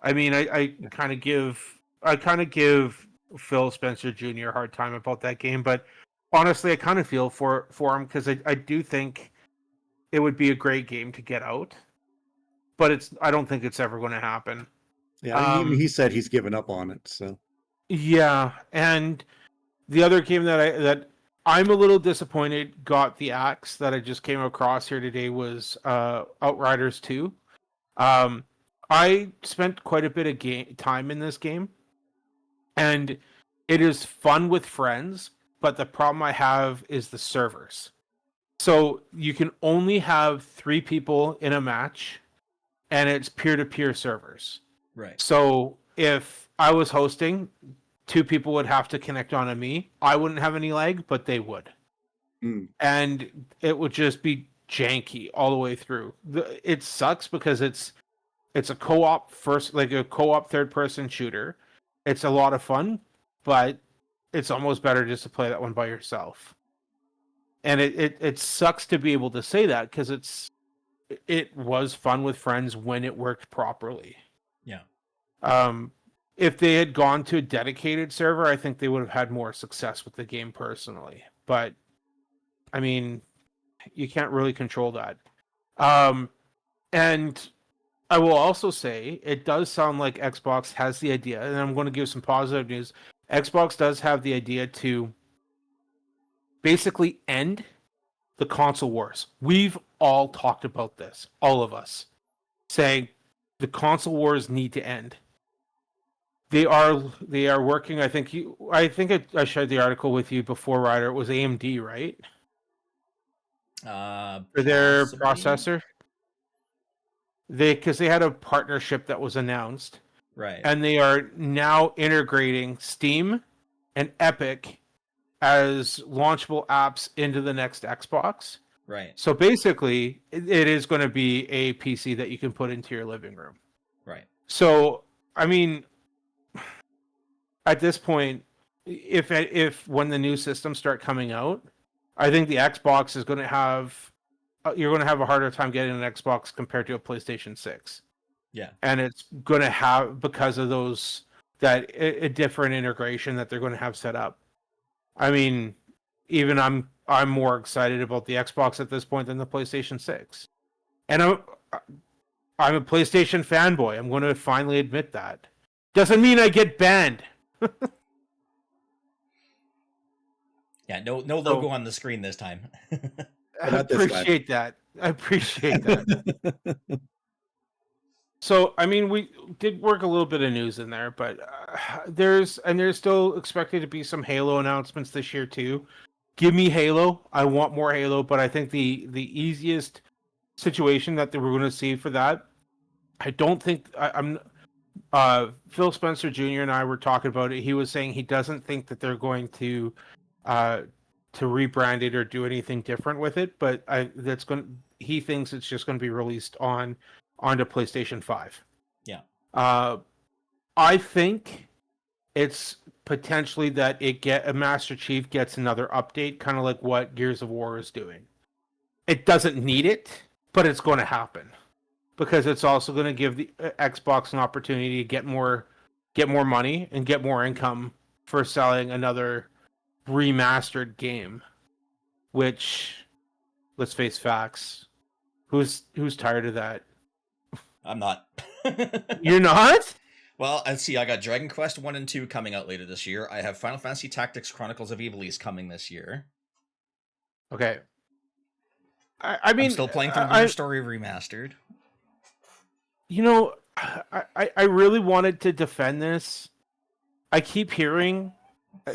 [SPEAKER 2] I mean, I kind of give Phil Spencer Jr. a hard time about that game, but honestly, I kind of feel for him because I do think it would be a great game to get out, but I don't think it's ever going to happen.
[SPEAKER 3] Yeah, even he said he's given up on it. So
[SPEAKER 2] yeah, and the other game that I'm a little disappointed got the axe that I just came across here today was Outriders 2. I spent quite a bit of time in this game, and it is fun with friends, but the problem I have is the servers. So you can only have 3 people in a match, and it's peer-to-peer servers.
[SPEAKER 1] Right.
[SPEAKER 2] So if I was hosting, 2 people would have to connect onto me. I wouldn't have any lag, but they would. And it would just be janky all the way through. It sucks because it's a co-op third-person shooter. It's a lot of fun, but it's almost better just to play that one by yourself. And it sucks to be able to say that because it was fun with friends when it worked properly.
[SPEAKER 1] Yeah.
[SPEAKER 2] If they had gone to a dedicated server, I think they would have had more success with the game personally. But I mean, you can't really control that. And I will also say it does sound like Xbox has the idea, and I'm going to give some positive news. Xbox does have the idea to basically end the console wars. We've all talked about this, all of us, saying the console wars need to end. They are working. I think I shared the article with you before, Ryder. It was AMD, right? For their processor. Because they had a partnership that was announced,
[SPEAKER 1] right?
[SPEAKER 2] And they are now integrating Steam and Epic as launchable apps into the next Xbox.
[SPEAKER 1] Right.
[SPEAKER 2] So basically, it is going to be a PC that you can put into your living room.
[SPEAKER 1] Right.
[SPEAKER 2] So, I mean, at this point, if when the new systems start coming out, I think the Xbox is going to have you're going to have a harder time getting an Xbox compared to a PlayStation 6.
[SPEAKER 1] Yeah.
[SPEAKER 2] And it's going to have, because of those, a different integration that they're going to have set up. I mean, even I'm more excited about the Xbox at this point than the PlayStation 6. And I'm a PlayStation fanboy. I'm going to finally admit that. Doesn't mean I get banned.
[SPEAKER 1] Yeah, no logo on the screen this time.
[SPEAKER 2] I appreciate that. So, I mean, we did work a little bit of news in there, but there's still expected to be some Halo announcements this year too. Give me Halo. I want more Halo, but I think the easiest situation that we're going to see for that, I don't think I'm. Phil Spencer Jr. and I were talking about it. He was saying he doesn't think that they're going to rebrand it or do anything different with it, but he thinks it's just going to be released onto PlayStation 5.
[SPEAKER 1] Yeah.
[SPEAKER 2] I think it's potentially that a Master Chief gets another update, kind of like what Gears of War is doing. It doesn't need it, but it's going to happen because it's also going to give the Xbox an opportunity to get more money and get more income for selling another remastered game, which, let's face facts, who's tired of that?
[SPEAKER 1] I'm not.
[SPEAKER 2] You're not?
[SPEAKER 1] Well, let's see. I got Dragon Quest 1 and 2 coming out later this year. I have Final Fantasy Tactics Chronicles of Ivalice coming this year.
[SPEAKER 2] Okay. I mean,
[SPEAKER 1] I'm still playing through Lunar Story Remastered.
[SPEAKER 2] You know, I really wanted to defend this. I keep hearing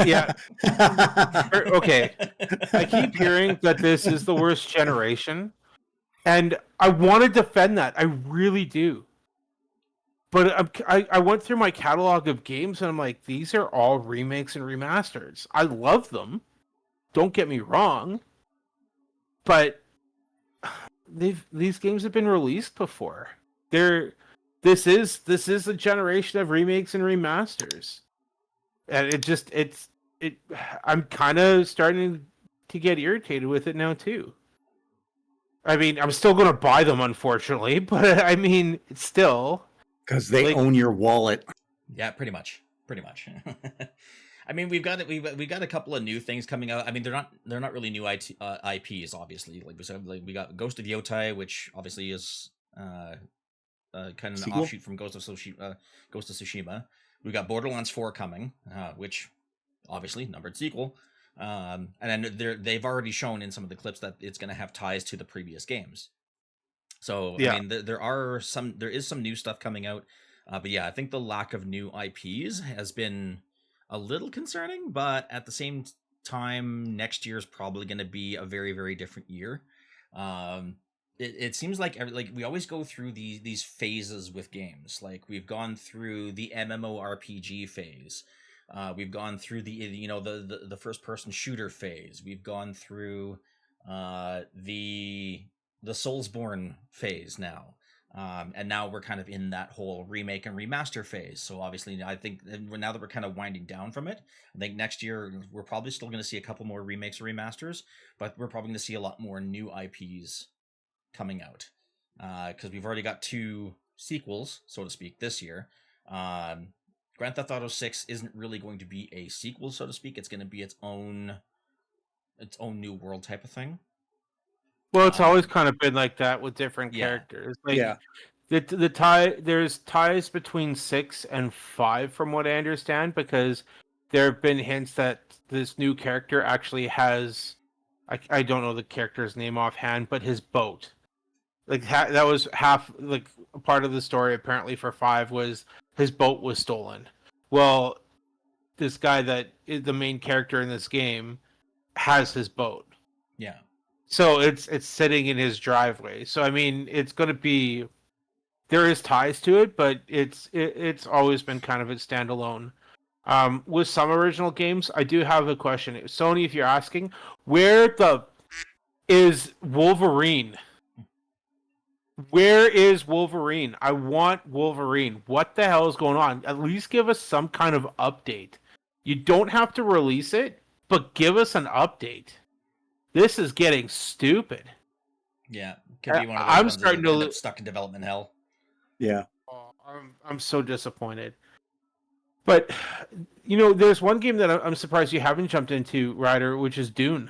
[SPEAKER 2] yeah. Okay. I keep hearing that this is the worst generation. And I want to defend that. I really do. But I went through my catalog of games and I'm like, these are all remakes and remasters. I love them. Don't get me wrong. But these games have been released before. This is a generation of remakes and remasters. and I'm kind of starting to get irritated with it now too. I mean, I'm still going to buy them, unfortunately, but I mean, it's still
[SPEAKER 3] Because they
[SPEAKER 2] like,
[SPEAKER 3] own your wallet.
[SPEAKER 1] Yeah, pretty much. Pretty much. I mean, we've got a couple of new things coming out. I mean, they're not really new IPs, obviously. Like we said, like we got Ghost of Yotai, which obviously is kind of an
[SPEAKER 3] Sequel?
[SPEAKER 1] offshoot from Ghost of Tsushima. We got Borderlands 4 coming, which obviously numbered sequel. And then they've already shown in some of the clips that it's going to have ties to the previous games. So
[SPEAKER 2] yeah.
[SPEAKER 1] I mean, there is some new stuff coming out, but yeah, I think the lack of new IPs has been a little concerning. But at the same time, next year is probably going to be a very, very different year. It seems like we always go through these phases with games. Like we've gone through the MMORPG phase. We've gone through the first person shooter phase. We've gone through the Soulsborne phase now. And now we're kind of in that whole remake and remaster phase. So obviously, I think now that we're kind of winding down from it, I think next year we're probably still going to see a couple more remakes or remasters, but we're probably going to see a lot more new IPs coming out, because we've already got 2 sequels, so to speak, this year. Grand Theft Auto 6 isn't really going to be a sequel, so to speak. It's going to be its own new world type of thing.
[SPEAKER 2] Well, it's always kind of been like that with different
[SPEAKER 1] Yeah.
[SPEAKER 2] characters. Like,
[SPEAKER 3] Yeah.
[SPEAKER 2] there's ties between 6 and 5, from what I understand, because there have been hints that this new character actually has, I don't know the character's name offhand, but his boat. Like that was half, like, a part of the story apparently for 5 was his boat was stolen. Well, this guy that is the main character in this game has his boat.
[SPEAKER 1] Yeah.
[SPEAKER 2] So it's sitting in his driveway. So I mean, it's going to be, there is ties to it, but it's always been kind of a standalone. With some original games, I do have a question. Sony, if you're asking, where the is Wolverine? Where is Wolverine? I want Wolverine. What the hell is going on? At least give us some kind of update. You don't have to release it, but give us an update. This is getting stupid.
[SPEAKER 1] Yeah, could be one of those ones that end up stuck in development hell.
[SPEAKER 3] Yeah.
[SPEAKER 2] Oh, I'm so disappointed. But there's one game that I'm surprised you haven't jumped into, Ryder, which is Dune.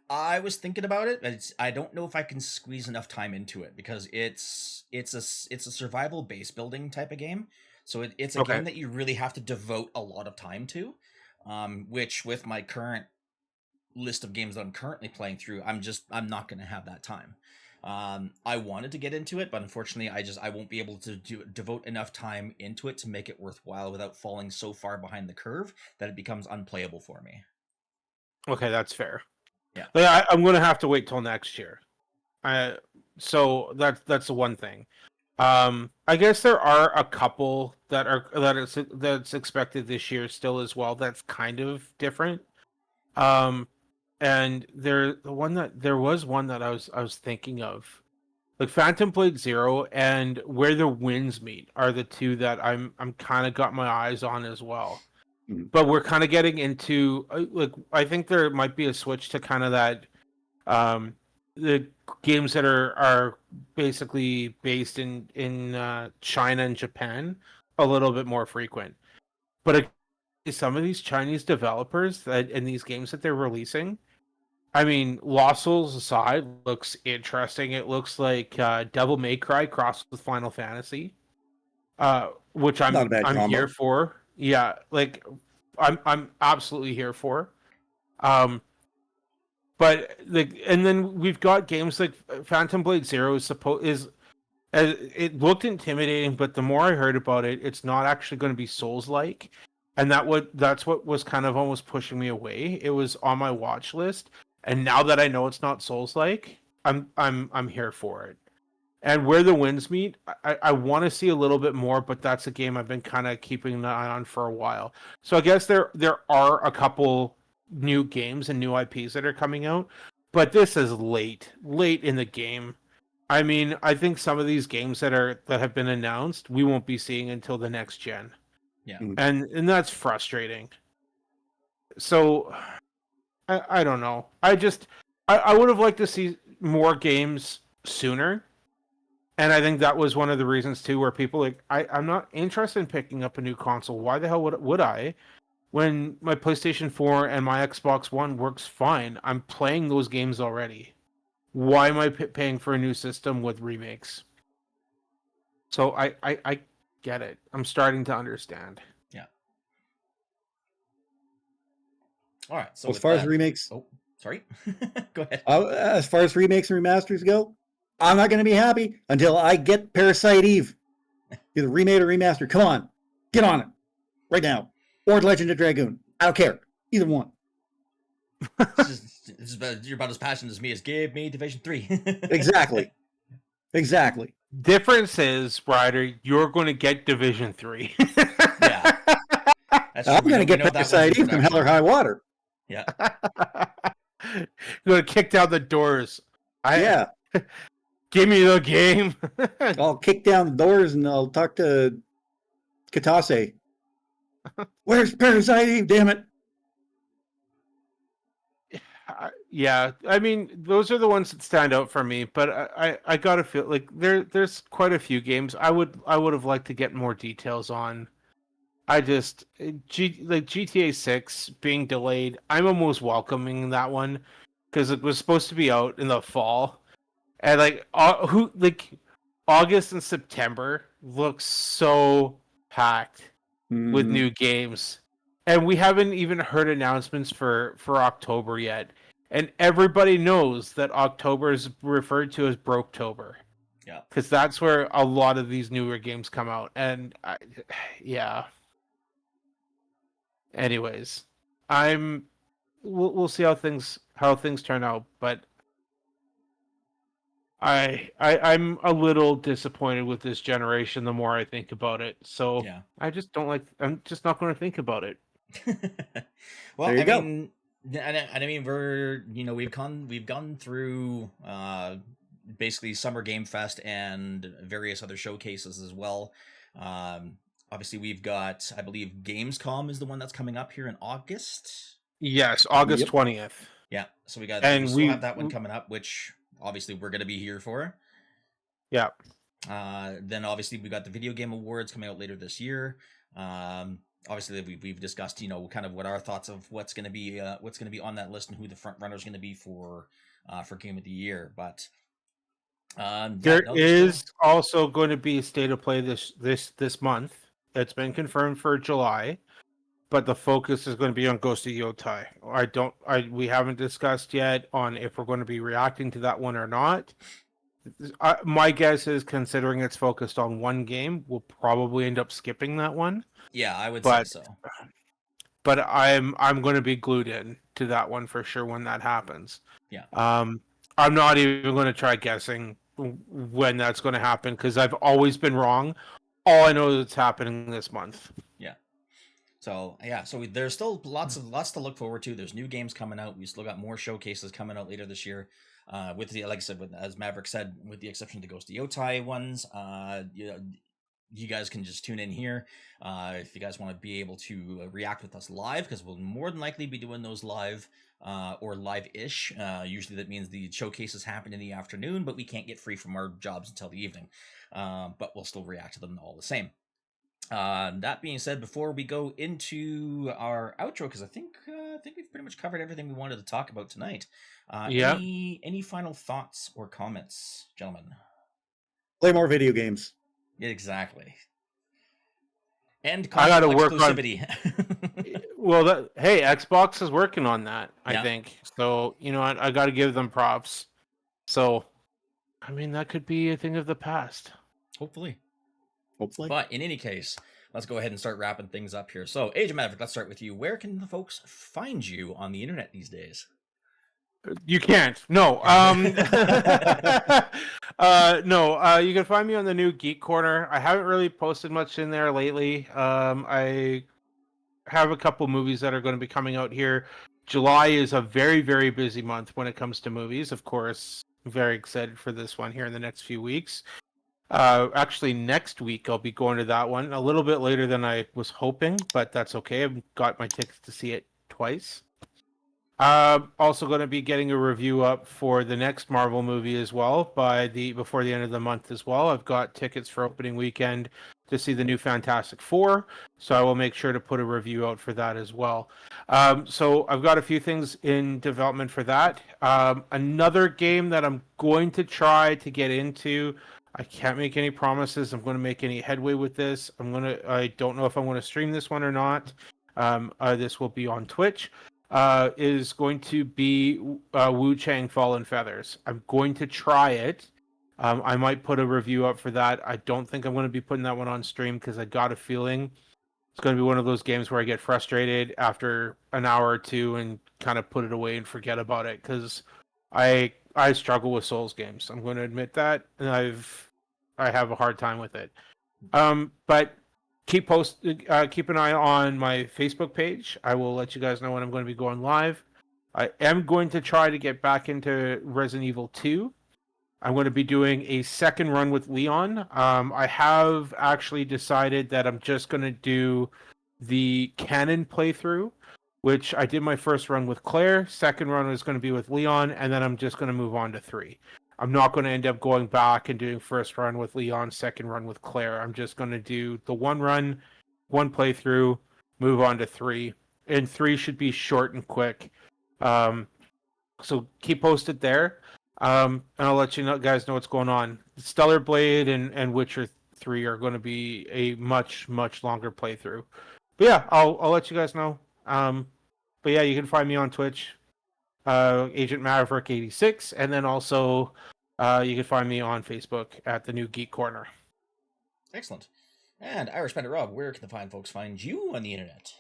[SPEAKER 1] I was thinking about it, but I don't know if I can squeeze enough time into it, because it's a survival base building type of game. So it's a game that you really have to devote a lot of time to. Which with my current list of games that I'm currently playing through, I'm not going to have that time. I wanted to get into it, but unfortunately, I won't be able to devote enough time into it to make it worthwhile without falling so far behind the curve that it becomes unplayable for me.
[SPEAKER 2] Okay, that's fair.
[SPEAKER 1] Yeah,
[SPEAKER 2] like, I'm going to have to wait till next year. So that's the one thing. I guess there are a couple that's expected this year still as well. That's kind of different. And there was one that I was thinking of, like Phantom Blade Zero and Where the Winds Meet are the 2 that I'm kind of got my eyes on as well.
[SPEAKER 3] Mhm.
[SPEAKER 2] But we're kind of getting into, like, I think there might be a switch to kind of that, the games that are basically based in China and Japan a little bit more frequent. But some of these Chinese developers that in these games that they're releasing, I mean, Lost Souls aside, looks interesting. It looks like Devil May Cry crossed with Final Fantasy, which
[SPEAKER 3] Not a bad
[SPEAKER 2] I'm
[SPEAKER 3] combo.
[SPEAKER 2] here for. Yeah, like I'm absolutely here for. But and then we've got games like Phantom Blade Zero it looked intimidating, but the more I heard about it, it's not actually going to be Souls-like, and that's what was kind of almost pushing me away. It was on my watch list, and now that I know it's not Souls-like, I'm here for it. And Where the Winds Meet, I want to see a little bit more, but that's a game I've been kind of keeping an eye on for a while. So I guess there are a couple new games and new IPs that are coming out, but this is late in the game. I mean, I think some of these games that have been announced, we won't be seeing until the next gen.
[SPEAKER 1] Yeah.
[SPEAKER 2] And that's frustrating. So I don't know. I would have liked to see more games sooner. And I think that was one of the reasons too, where people like I'm not interested in picking up a new console. Why the hell would I? When my PlayStation 4 and my Xbox One works fine, I'm playing those games already. Why am I paying for a new system with remakes? So I get it. I'm starting to understand.
[SPEAKER 1] Yeah. All right. So
[SPEAKER 3] As
[SPEAKER 1] with
[SPEAKER 3] far as
[SPEAKER 1] that,
[SPEAKER 3] remakes,
[SPEAKER 1] oh, sorry. Go ahead.
[SPEAKER 3] as far as remakes and remasters go, I'm not going to be happy until I get Parasite Eve, either remade or remastered. Come on, get on it right now, or Legend of Dragoon. I don't care, either one.
[SPEAKER 1] You're about as passionate as me as Gabe me Division 3.
[SPEAKER 3] Exactly.
[SPEAKER 2] Difference is, Ryder, you're going to get Division 3.
[SPEAKER 1] Yeah. That's
[SPEAKER 3] I'm
[SPEAKER 1] true.
[SPEAKER 3] going to get Parasite Eve from Hell or High Water.
[SPEAKER 1] Yeah.
[SPEAKER 2] You're going to kick down the doors.
[SPEAKER 3] Yeah.
[SPEAKER 2] Give me the game.
[SPEAKER 3] I'll kick down the doors and I'll talk to Katase. Where's Parasite Eve, damn it?
[SPEAKER 2] Yeah, I mean, those are the ones that stand out for me. But I gotta feel like there's quite a few games I would have liked to get more details on. I just GTA 6 being delayed. I'm almost welcoming that one because it was supposed to be out in the fall, and August and September looks so packed with new games, and we haven't even heard announcements for October yet. And everybody knows that October is referred to as Broketober.
[SPEAKER 1] Yeah.
[SPEAKER 2] Because that's where a lot of these newer games come out. And yeah. Anyways, we'll see how things turn out, but I'm a little disappointed with this generation the more I think about it. So
[SPEAKER 1] Yeah.
[SPEAKER 2] I'm just not going to think about it.
[SPEAKER 1] Well,
[SPEAKER 3] There you
[SPEAKER 1] I
[SPEAKER 3] go.
[SPEAKER 1] mean, and I mean, we've gone through basically Summer Game Fest and various other showcases as well. Obviously, we've got, I believe, Gamescom is the one that's coming up here in August.
[SPEAKER 2] Yes, August 20th.
[SPEAKER 1] Yeah, so we still have that one coming up, which obviously we're going to be here for.
[SPEAKER 2] Yeah.
[SPEAKER 1] Then obviously we got the Video Game Awards coming out later this year. Obviously we've discussed, kind of what our thoughts of what's going to be on that list and who the front runner is going to be for Game of the Year. But
[SPEAKER 2] there is also going to be a state of play this month. It's been confirmed for July, but the focus is going to be on Ghost of Yotai. We haven't discussed yet on if we're going to be reacting to that one or not. My guess is, considering it's focused on one game, we'll probably end up skipping that one.
[SPEAKER 1] Yeah, I would say so.
[SPEAKER 2] But I'm going to be glued in to that one for sure when that happens.
[SPEAKER 1] Yeah.
[SPEAKER 2] I'm not even going to try guessing when that's going to happen because I've always been wrong. All I know is it's happening this month.
[SPEAKER 1] Yeah. So there's still lots to look forward to. There's new games coming out. We still got more showcases coming out later this year. Like I said, as Maverick said, with the exception of the Ghost of Yotai ones, you guys can just tune in here if you guys want to be able to react with us live, because we'll more than likely be doing those live or live-ish. Usually that means the showcases happen in the afternoon, but we can't get free from our jobs until the evening. But we'll still react to them all the same. That being said, before we go into our outro, because I think we've pretty much covered everything we wanted to talk about tonight. Any final thoughts or comments, gentlemen?
[SPEAKER 3] Play more video games.
[SPEAKER 1] Yeah, exactly. And
[SPEAKER 2] I got to work
[SPEAKER 1] exclusivity.
[SPEAKER 2] Well, hey, Xbox is working on that, I think. So, I got to give them props. So, I mean, that could be a thing of the past.
[SPEAKER 1] Hopefully. But in any case, let's go ahead and start wrapping things up here. So, Age of Maverick, let's start with you. Where can the folks find you on the internet these days?
[SPEAKER 2] You can't. No. No. You can find me on the new Geek Corner. I haven't really posted much in there lately. I have a couple movies that are going to be coming out here. July is a very, very busy month when it comes to movies. Of course, I'm very excited for this one here in the next few weeks. Actually, next week I'll be going to that one a little bit later than I was hoping, but that's okay. I've got my tickets to see it twice. Also going to be getting a review up for the next Marvel movie as well before the end of the month as well. I've got tickets for opening weekend to see the new Fantastic Four, so I will make sure to put a review out for that as well. So I've got a few things in development for that. Another game that I'm going to try to get into. I can't make any promises. I'm going to make any headway with this. I don't know if I'm going to stream this one or not. This will be on Twitch. Is going to be Wu Chang Fallen Feathers. I'm going to try it. I might put a review up for that. I don't think I'm going to be putting that one on stream because I got a feeling it's going to be one of those games where I get frustrated after an hour or two and kind of put it away and forget about it because I struggle with Souls games. I'm going to admit that, and I have a hard time with it. But keep an eye on my Facebook page. I will let you guys know when I'm going to be going live. I am going to try to get back into Resident Evil 2. I'm going to be doing a second run with Leon. I have actually decided that I'm just going to do the canon playthrough, which I did my first run with Claire. Second run is going to be with Leon, and then I'm just going to move on to 3. I'm not going to end up going back and doing first run with Leon, second run with Claire. I'm just going to do the one run, one playthrough, move on to 3. And 3 should be short and quick. So keep posted there. And I'll let you guys know what's going on. Stellar Blade and Witcher 3 are going to be a much, much longer playthrough. But yeah, I'll let you guys know. But yeah, you can find me on Twitch. Agent Maverick 86, and then also you can find me on Facebook at the New Geek Corner.
[SPEAKER 1] Excellent. And Irish Bandit Rob, where can the fine folks find you on the internet?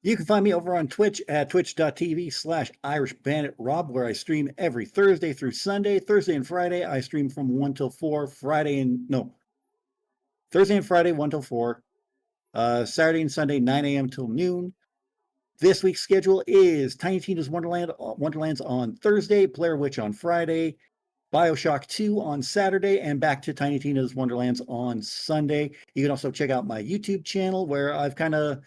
[SPEAKER 3] You can find me over on Twitch at twitch.tv/IrishBanditRob, where I stream every Thursday through Sunday. Thursday and Friday, I stream from 1 till 4. Thursday and Friday, 1 till 4. Saturday and Sunday, 9 a.m. till noon. This week's schedule is Tiny Tina's Wonderlands on Thursday, Blair Witch on Friday, BioShock 2 on Saturday, and back to Tiny Tina's Wonderlands on Sunday. You can also check out my YouTube channel where I've kind of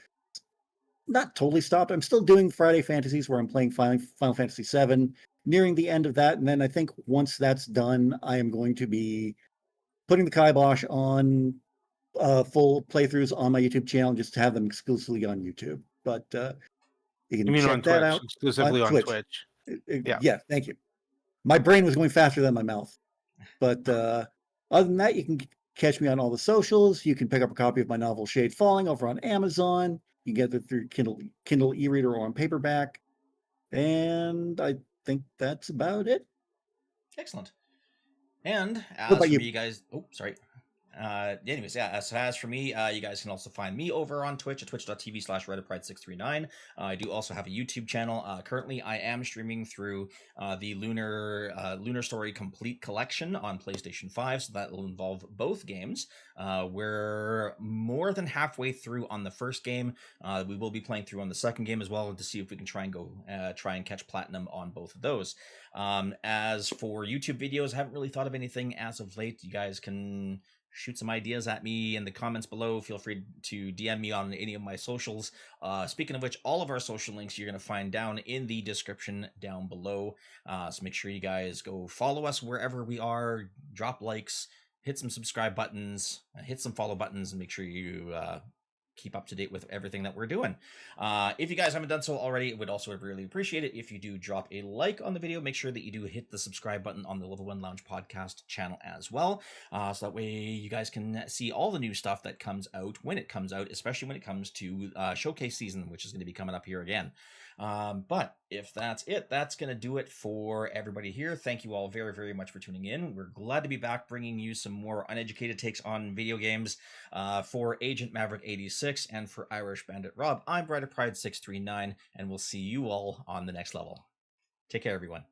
[SPEAKER 3] not totally stopped. I'm still doing Friday Fantasies where I'm playing Final Fantasy VII, nearing the end of that. And then I think once that's done, I am going to be putting the kibosh on full playthroughs on my YouTube channel just to have them exclusively on YouTube. But you can check
[SPEAKER 2] on
[SPEAKER 3] that
[SPEAKER 2] Twitch,
[SPEAKER 3] out.
[SPEAKER 2] exclusively on Twitch.
[SPEAKER 3] Yeah, thank you. My brain was going faster than my mouth. But other than that, you can catch me on all the socials. You can pick up a copy of my novel Shade Falling over on Amazon. You can get it through Kindle e-reader or on paperback. And I think that's about it.
[SPEAKER 1] Excellent. And as for me, you guys... Oh, sorry. Anyways, yeah, as for me, you guys can also find me over on Twitch at twitch.tv/RedderPride639. I do also have a YouTube channel. Currently, I am streaming through the Lunar Story Complete Collection on PlayStation 5, so that will involve both games. We're more than halfway through on the first game. We will be playing through on the second game as well to see if we can try and catch platinum on both of those. As for YouTube videos, I haven't really thought of anything as of late. You guys can shoot some ideas at me in the comments below. Feel free to DM me on any of my socials. Speaking of which, all of our social links you're going to find down in the description down below. So make sure you guys go follow us wherever we are, drop likes, hit some subscribe buttons, hit some follow buttons, and make sure you keep up to date with everything that we're doing. If you guys haven't done so already, I would also really appreciate it if you do drop a like on the video. Make sure that you do hit the subscribe button on the Level 1 Lounge podcast channel as well. So that way you guys can see all the new stuff that comes out when it comes out, especially when it comes to showcase season, which is going to be coming up here again. But if that's it, that's going to do it for everybody here. Thank you all very, very much for tuning in. We're glad to be back bringing you some more uneducated takes on video games. For Agent Maverick 86 and for Irish Bandit Rob, I'm Brighter Pride 639, and we'll see you all on the next level. Take care, everyone.